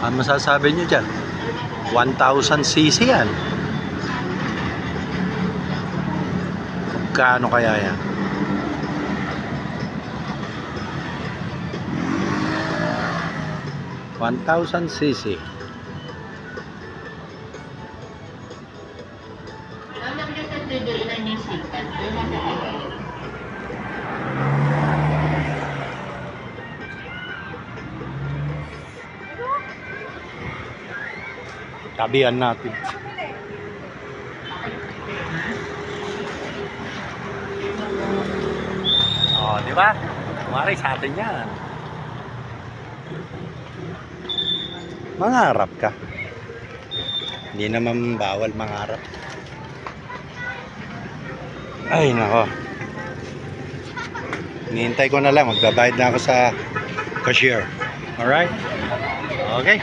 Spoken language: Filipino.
Ano masasabi nyo dyan? 1,000cc yan. Kano kaya yan? $1,000cc. Tabihan natin. Oh, di ba? Kumari sa atin yan. Mangarap ka. Hindi naman bawal mangarap. Ay, nako. Hinihintay ko na lang. Magbabayad na ako sa cashier. Alright? Okay.